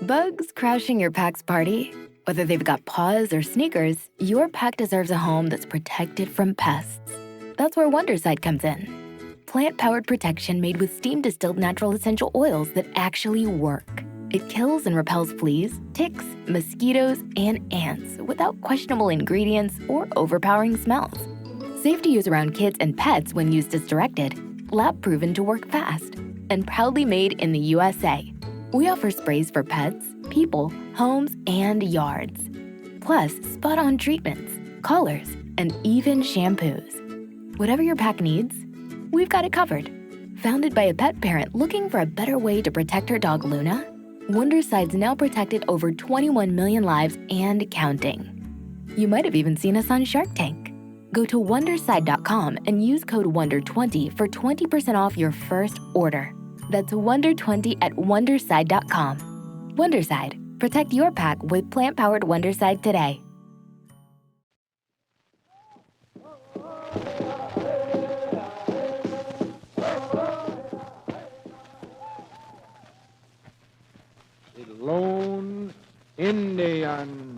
Bugs crashing your pack's party? Whether they've got paws or sneakers, your pack deserves a home that's protected from pests. That's where Wondercide comes in. Plant-powered protection made with steam-distilled natural essential oils that actually work. It kills and repels fleas, ticks, mosquitoes, and ants without questionable ingredients or overpowering smells. Safe to use around kids and pets when used as directed. Lab-proven to work fast. And proudly made in the USA. We offer sprays for pets, people, homes, and yards. Plus, spot-on treatments, collars, and even shampoos. Whatever your pack needs, we've got it covered. Founded by a pet parent looking for a better way to protect her dog Luna, Wondercide's now protected over 21 million lives and counting. You might have even seen us on Shark Tank. Go to Wondercide.com and use code WONDER20 for 20% off your first order. That's WONDER20 at Wondercide.com. Wondercide. Protect your pack with plant-powered Wondercide today. The Lone Indian.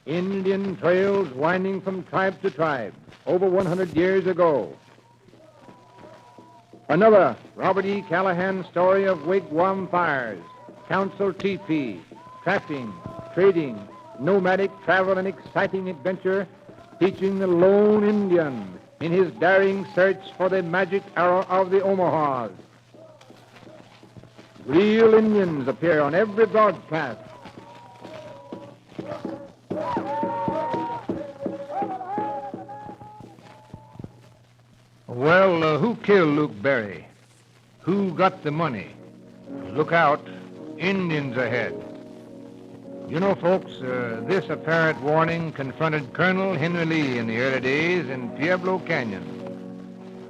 Indian trails winding from tribe to tribe over 100 years ago. Another Robert E. Callahan story of wigwam fires, council teepee, trapping, trading, nomadic travel, and exciting adventure, teaching the lone Indian in his daring search for the magic arrow of the Omahas. Real Indians appear on every broadcast. Well, who killed Luke Berry? Who got the money? Look out, Indians ahead. You know, folks, this apparent warning confronted Colonel Henry Lee in the early days in Pueblo Canyon.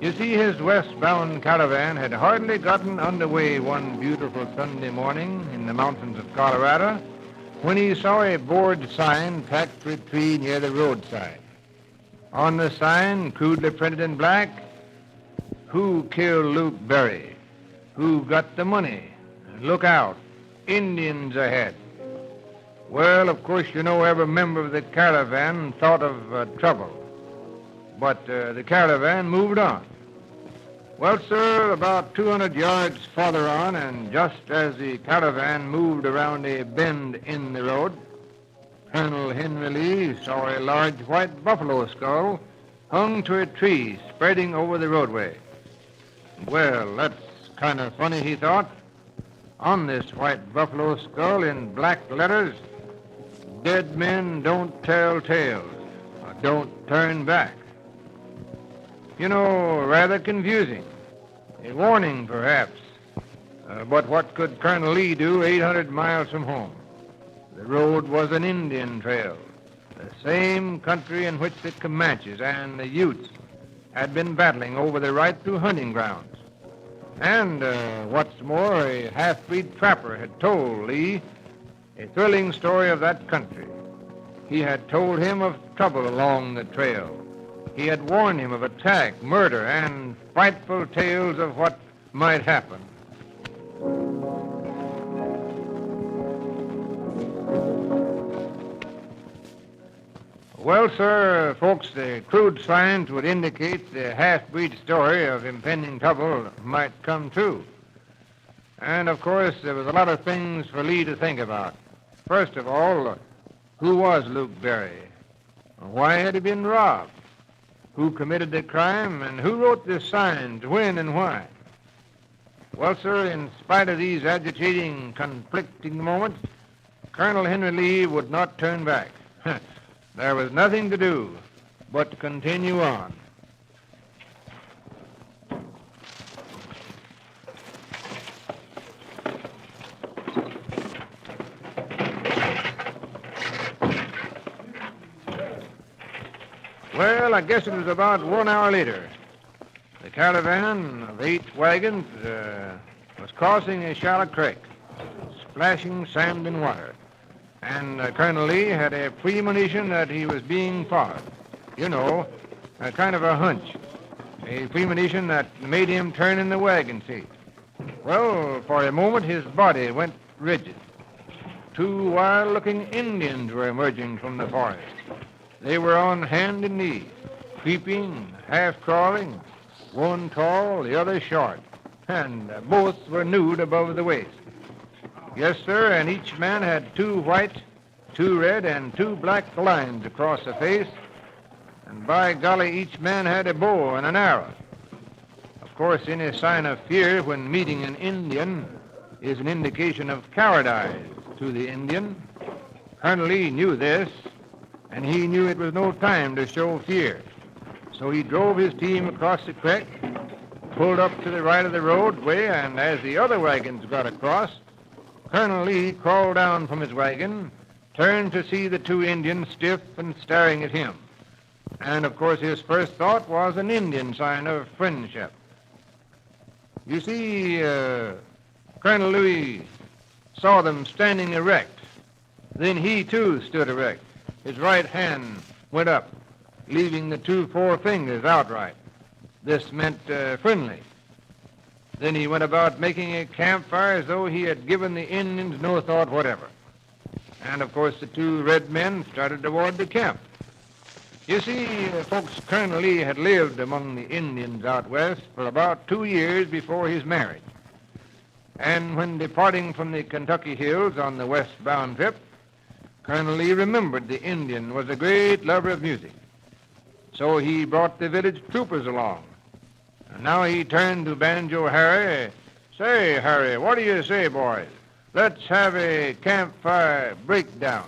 You see, his westbound caravan had hardly gotten underway one beautiful Sunday morning in the mountains of Colorado when he saw a board sign packed to a tree near the roadside. On the sign, crudely printed in black, "Who killed Luke Berry? Who got the money? Look out, Indians ahead." Well, of course, you know every member of the caravan thought of trouble. But the caravan moved on. Well, sir, about 200 yards farther on, and just as the caravan moved around a bend in the road, Colonel Henry Lee saw a large white buffalo skull hung to a tree spreading over the roadway. Well, that's kind of funny, he thought. On this white buffalo skull in black letters, "Dead men don't tell tales, or don't turn back." You know, rather confusing. A warning, perhaps. But what could Colonel Lee do 800 miles from home? The road was an Indian trail, the same country in which the Comanches and the Utes had been battling over the right to hunting grounds. And what's more, a half-breed trapper had told Lee a thrilling story of that country. He had told him of trouble along the trail. He had warned him of attack, murder, and frightful tales of what might happen. Well, sir, folks, the crude signs would indicate the half-breed story of impending trouble might come true. And, of course, there was a lot of things for Lee to think about. First of all, who was Luke Berry? Why had he been robbed? Who committed the crime, and who wrote the signs, when and why? Well, sir, in spite of these agitating, conflicting moments, Colonel Henry Lee would not turn back. There was nothing to do but to continue on. Well, I guess it was about 1 hour later. The caravan of 8 wagons was crossing a shallow creek. splashing sand and water. And Colonel Lee had a premonition that he was being followed. You know, a kind of a hunch. A premonition that made him turn in the wagon seat. Well, for a moment his body went rigid. Two wild-looking Indians were emerging from the forest. They were on hand and knee, creeping, half-crawling, one tall, the other short, and both were nude above the waist. Yes, sir, and each man had 2 white, 2 red, and 2 black lines across the face, and by golly, each man had a bow and an arrow. Of course, any sign of fear when meeting an Indian is an indication of cowardice to the Indian. Colonel Lee knew this, and he knew it was no time to show fear. So he drove his team across the creek, pulled up to the right of the roadway, and as the other wagons got across, Colonel Lee crawled down from his wagon, turned to see the 2 Indians stiff and staring at him. And, of course, his first thought was an Indian sign of friendship. You see, Colonel Lee saw them standing erect. Then he, too, stood erect. His right hand went up, leaving the 2 forefingers outright. This meant friendly. Then he went about making a campfire as though he had given the Indians no thought whatever. And, of course, the 2 red men started toward the camp. You see, folks, Colonel Lee had lived among the Indians out west for about 2 years before his marriage. And when departing from the Kentucky hills on the westbound trip, Colonel Lee remembered the Indian was a great lover of music. So he brought the village troopers along. And now he turned to Banjo Harry. Say, Harry, what do you say, boys? Let's have a campfire breakdown.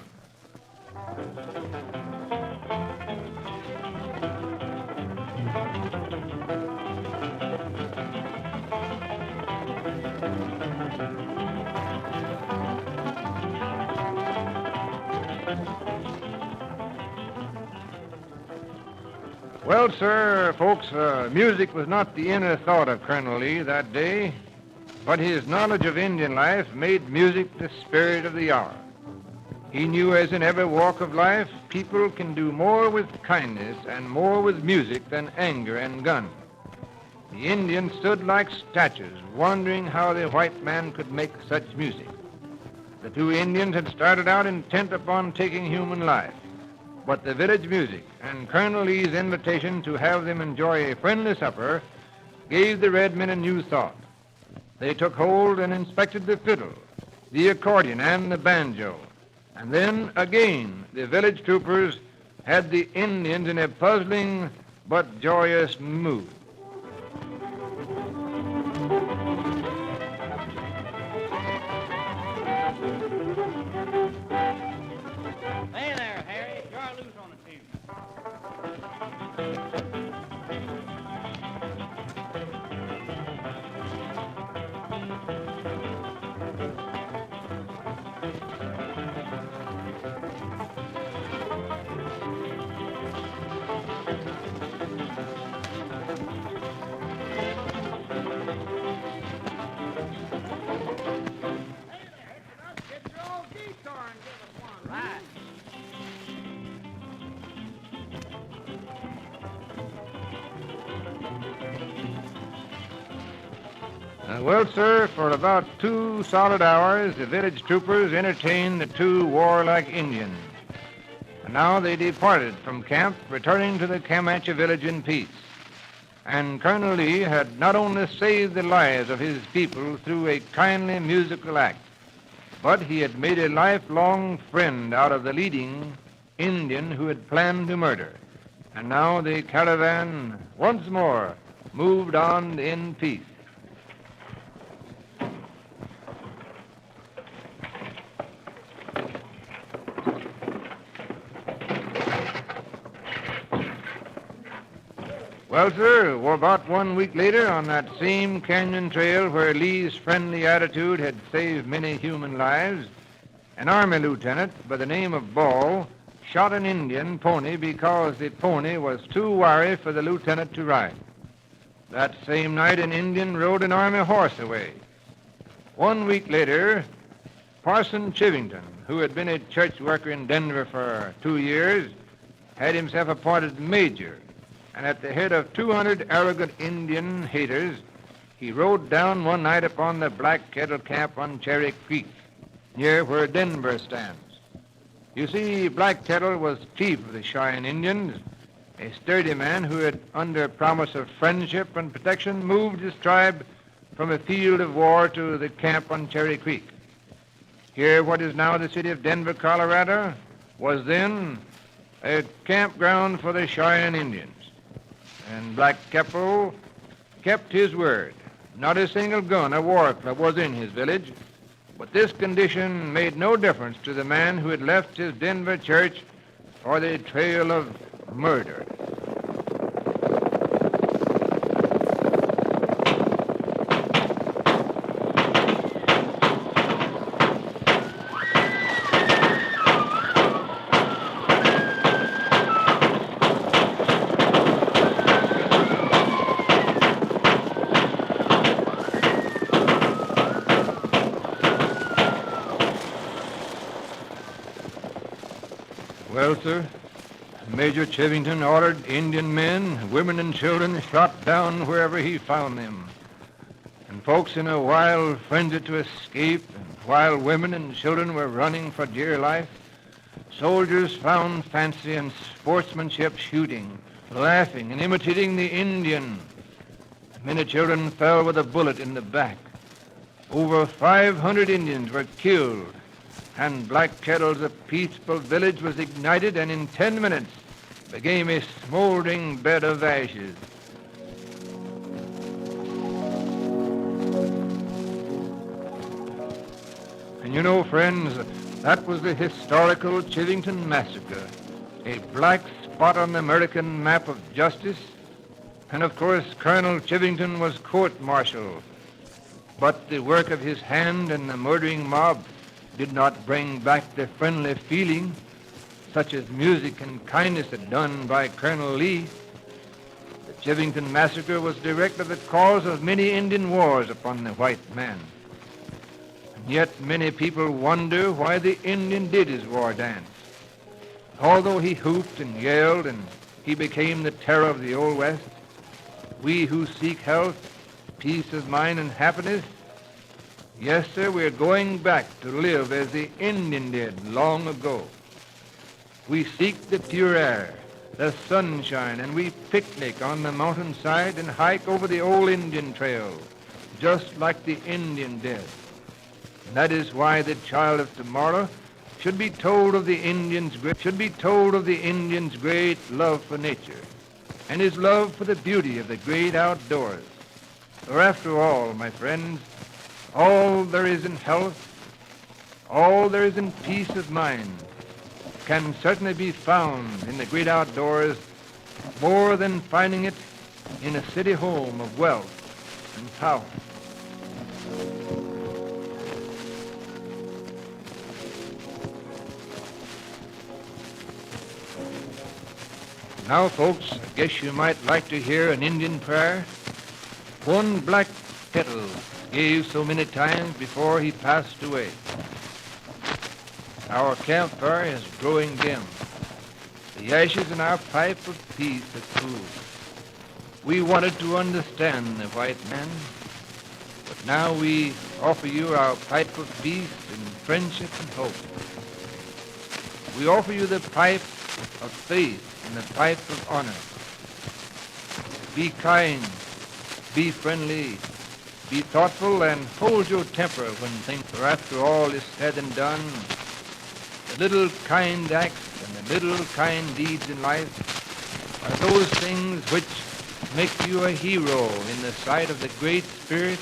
Well, sir, folks, music was not the inner thought of Colonel Lee that day, but his knowledge of Indian life made music the spirit of the hour. He knew, as in every walk of life, people can do more with kindness and more with music than anger and gun. The Indians stood like statues, wondering how the white man could make such music. The 2 Indians had started out intent upon taking human life. But the village music and Colonel Lee's invitation to have them enjoy a friendly supper gave the red men a new thought. They took hold and inspected the fiddle, the accordion, and the banjo. And then, again, the village troopers had the Indians in a puzzling but joyous mood. Hey there, Harry. You're loose on the tune. Get your old guitar and give us one, right? Well, sir, for about 2 solid hours, the village troopers entertained the 2 warlike Indians. And now they departed from camp, returning to the Comanche village in peace. And Colonel Lee had not only saved the lives of his people through a kindly musical act, but he had made a lifelong friend out of the leading Indian who had planned to murder. And now the caravan once more moved on in peace. Well, sir, about 1 week later, on that same canyon trail where Lee's friendly attitude had saved many human lives, an Army lieutenant by the name of Ball shot an Indian pony because the pony was too wiry for the lieutenant to ride. That same night, an Indian rode an Army horse away. 1 week later, Parson Chivington, who had been a church worker in Denver for 2 years, had himself appointed major, and at the head of 200 arrogant Indian haters, he rode down one night upon the Black Kettle camp on Cherry Creek, near where Denver stands. You see, Black Kettle was chief of the Cheyenne Indians, a sturdy man who had, under promise of friendship and protection, moved his tribe from a field of war to the camp on Cherry Creek. Here, what is now the city of Denver, Colorado, was then a campground for the Cheyenne Indians. And Black Kettle kept his word. Not a single gun or war club was in his village, but this condition made no difference to the man who had left his Denver church for the trail of murder. Well, sir, Major Chivington ordered Indian men, women, and children shot down wherever he found them. And folks in a wild frenzy to escape, and while women and children were running for dear life, soldiers found fancy and sportsmanship shooting, laughing, and imitating the Indian. Many children fell with a bullet in the back. Over 500 Indians were killed, and Black Kettle's peaceful village was ignited and in 10 minutes became a smoldering bed of ashes. And you know, friends, that was the historical Chivington Massacre, a black spot on the American map of justice. And of course, Colonel Chivington was court-martialed. But the work of his hand and the murdering mob did not bring back the friendly feeling such as music and kindness had done by Colonel Lee. The Chivington Massacre was directly the cause of many Indian wars upon the white man. And yet many people wonder why the Indian did his war dance. Although he hooped and yelled and he became the terror of the Old West, we who seek health, peace of mind, and happiness, yes, sir, we're going back to live as the Indian did long ago. We seek the pure air, the sunshine, and we picnic on the mountainside and hike over the old Indian trail, just like the Indian did. And that is why the child of tomorrow should be told of the Indian's great love for nature and his love for the beauty of the great outdoors. For after all, my friends, all there is in health, all there is in peace of mind, can certainly be found in the great outdoors more than finding it in a city home of wealth and power. Now, folks, I guess you might like to hear an Indian prayer. One Black Kettle gave so many times before he passed away. Our campfire is growing dim. The ashes in our pipe of peace have cooled. We wanted to understand the white man, but now we offer you our pipe of peace and friendship and hope. We offer you the pipe of faith and the pipe of honor. Be kind, be friendly, be thoughtful, and hold your temper when things are after all is said and done. The little kind acts and the little kind deeds in life are those things which make you a hero in the sight of the Great Spirit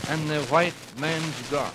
and the white man's God.